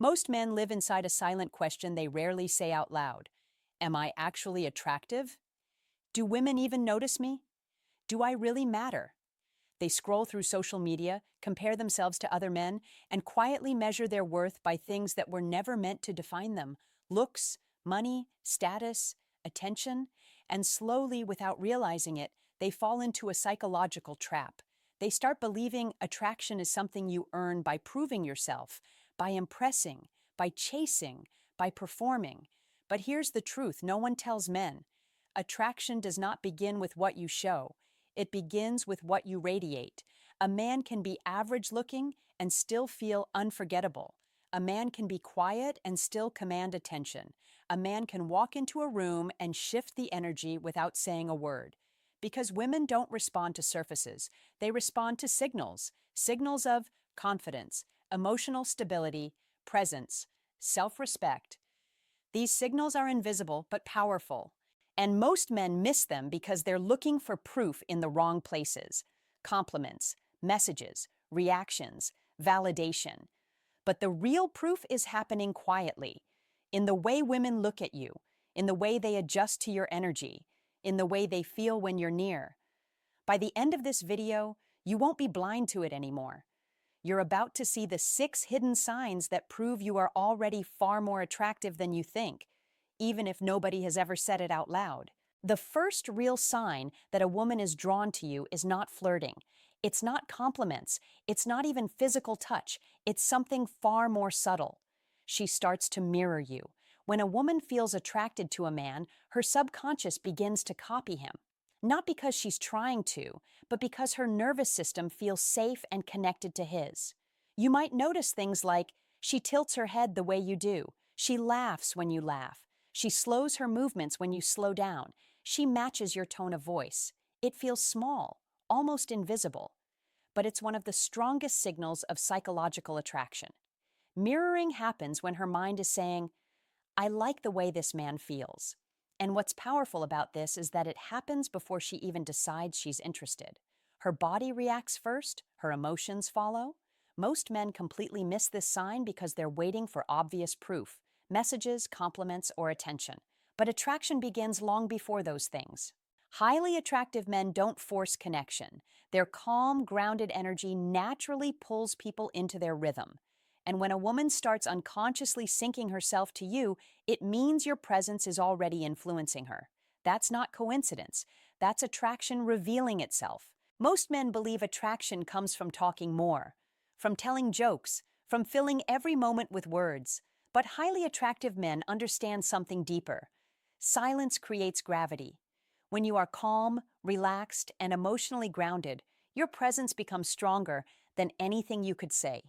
Most men live inside a silent question they rarely say out loud. Am I actually attractive? Do women even notice me? Do I really matter? They scroll through social media, compare themselves to other men, and quietly measure their worth by things that were never meant to define them: looks, money, status, attention. And slowly, without realizing it, they fall into a psychological trap. They start believing attraction is something you earn by proving yourself, by impressing, by chasing, by performing. But here's the truth no one tells men: attraction does not begin with what you show. It begins with what you radiate. A man can be average looking and still feel unforgettable. A man can be quiet and still command attention. A man can walk into a room and shift the energy without saying a word. Because women don't respond to surfaces, they respond to signals. Signals of confidence, emotional stability, presence, self-respect. These signals are invisible but powerful. And most men miss them because they're looking for proof in the wrong places: compliments, messages, reactions, validation. But the real proof is happening quietly, in the way women look at you, in the way they adjust to your energy, in the way they feel when you're near. By the end of this video, you won't be blind to it anymore. You're about to see the 6 hidden signs that prove you are already far more attractive than you think, even if nobody has ever said it out loud. The first real sign that a woman is drawn to you is not flirting. It's not compliments. It's not even physical touch. It's something far more subtle. She starts to mirror you. When a woman feels attracted to a man, her subconscious begins to copy him. Not because she's trying to, but because her nervous system feels safe and connected to his. You might notice things like she tilts her head the way you do. She laughs when you laugh. She slows her movements when you slow down. She matches your tone of voice. It feels small, almost invisible, but it's one of the strongest signals of psychological attraction. Mirroring happens when her mind is saying, I like the way this man feels. And what's powerful about this is that it happens before she even decides she's interested. Her body reacts first, her emotions follow. Most men completely miss this sign because they're waiting for obvious proof: messages, compliments, or attention. But attraction begins long before those things. Highly attractive men don't force connection. Their calm, grounded energy naturally pulls people into their rhythm. And when a woman starts unconsciously syncing herself to you, it means your presence is already influencing her. That's not coincidence. That's attraction revealing itself. Most men believe attraction comes from talking more, from telling jokes, from filling every moment with words. But highly attractive men understand something deeper. Silence creates gravity. When you are calm, relaxed, and emotionally grounded, your presence becomes stronger than anything you could say.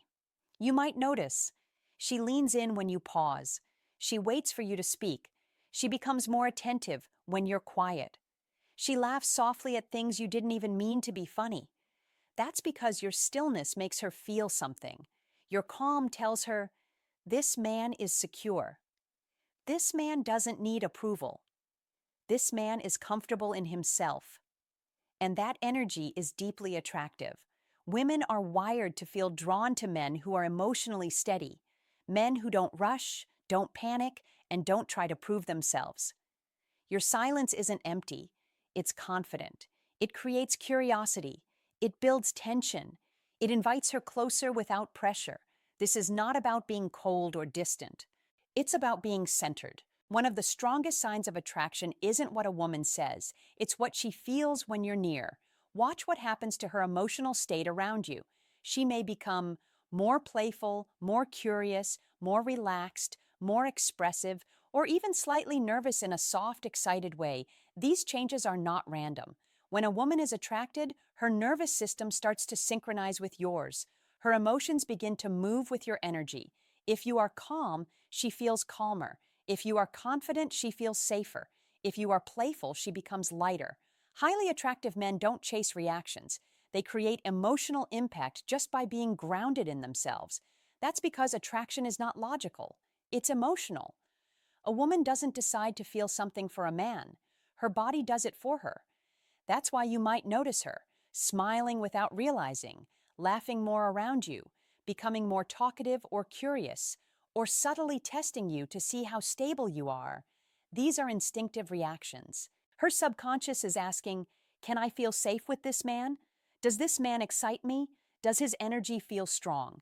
You might notice she leans in when you pause. She waits for you to speak. She becomes more attentive when you're quiet. She laughs softly at things you didn't even mean to be funny. That's because your stillness makes her feel something. Your calm tells her, this man is secure. This man doesn't need approval. This man is comfortable in himself. And that energy is deeply attractive. Women are wired to feel drawn to men who are emotionally steady, men who don't rush, don't panic, and don't try to prove themselves. Your silence isn't empty, it's confident. It creates curiosity. It builds tension. It invites her closer without pressure. This is not about being cold or distant. It's about being centered. One of the strongest signs of attraction isn't what a woman says, it's what she feels when you're near. Watch what happens to her emotional state around you. She may become more playful, more curious, more relaxed, more expressive, or even slightly nervous in a soft, excited way. These changes are not random. When a woman is attracted, her nervous system starts to synchronize with yours. Her emotions begin to move with your energy. If you are calm, she feels calmer. If you are confident, she feels safer. If you are playful, she becomes lighter. Highly attractive men don't chase reactions. They create emotional impact just by being grounded in themselves. That's because attraction is not logical. It's emotional. A woman doesn't decide to feel something for a man. Her body does it for her. That's why you might notice her, smiling without realizing, laughing more around you, becoming more talkative or curious, or subtly testing you to see how stable you are. These are instinctive reactions. Her subconscious is asking, can I feel safe with this man? Does this man excite me? Does his energy feel strong?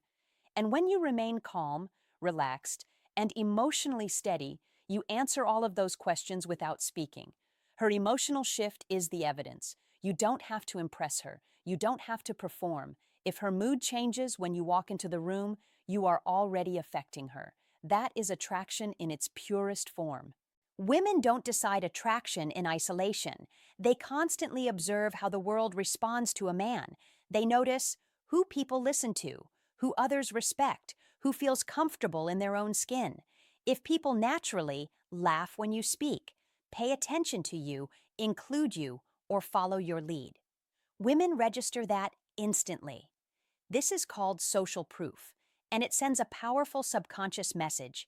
And when you remain calm, relaxed, and emotionally steady, you answer all of those questions without speaking. Her emotional shift is the evidence. You don't have to impress her. You don't have to perform. If her mood changes when you walk into the room, you are already affecting her. That is attraction in its purest form. Women don't decide attraction in isolation. They constantly observe how the world responds to a man. They notice who people listen to, who others respect, who feels comfortable in their own skin. If people naturally laugh when you speak, pay attention to you, include you, or follow your lead. Women register that instantly. This is called social proof, and it sends a powerful subconscious message.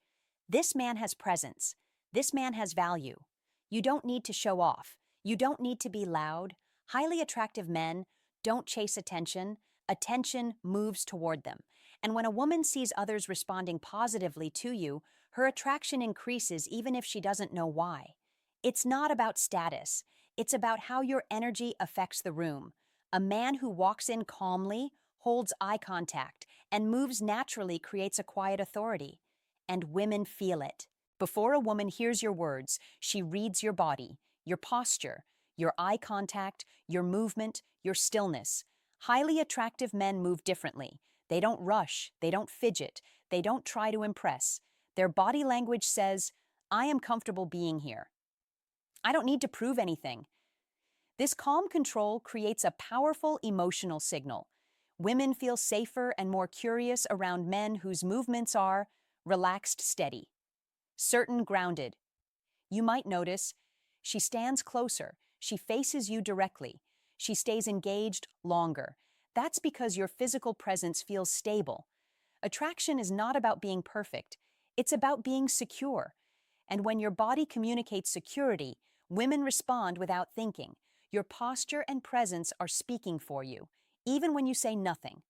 This man has presence. This man has value. You don't need to show off. You don't need to be loud. Highly attractive men don't chase attention. Attention moves toward them. And when a woman sees others responding positively to you, her attraction increases even if she doesn't know why. It's not about status. It's about how your energy affects the room. A man who walks in calmly, holds eye contact, and moves naturally creates a quiet authority. And women feel it. Before a woman hears your words, she reads your body, your posture, your eye contact, your movement, your stillness. Highly attractive men move differently. They don't rush, they don't fidget, they don't try to impress. Their body language says, I am comfortable being here. I don't need to prove anything. This calm control creates a powerful emotional signal. Women feel safer and more curious around men whose movements are relaxed, steady, certain, grounded. You might notice she stands closer, she faces you directly, she stays engaged longer. That's because your physical presence feels stable. Attraction is not about being perfect, it's about being secure. And when your body communicates security, women respond without thinking. Your posture and presence are speaking for you, even when you say nothing.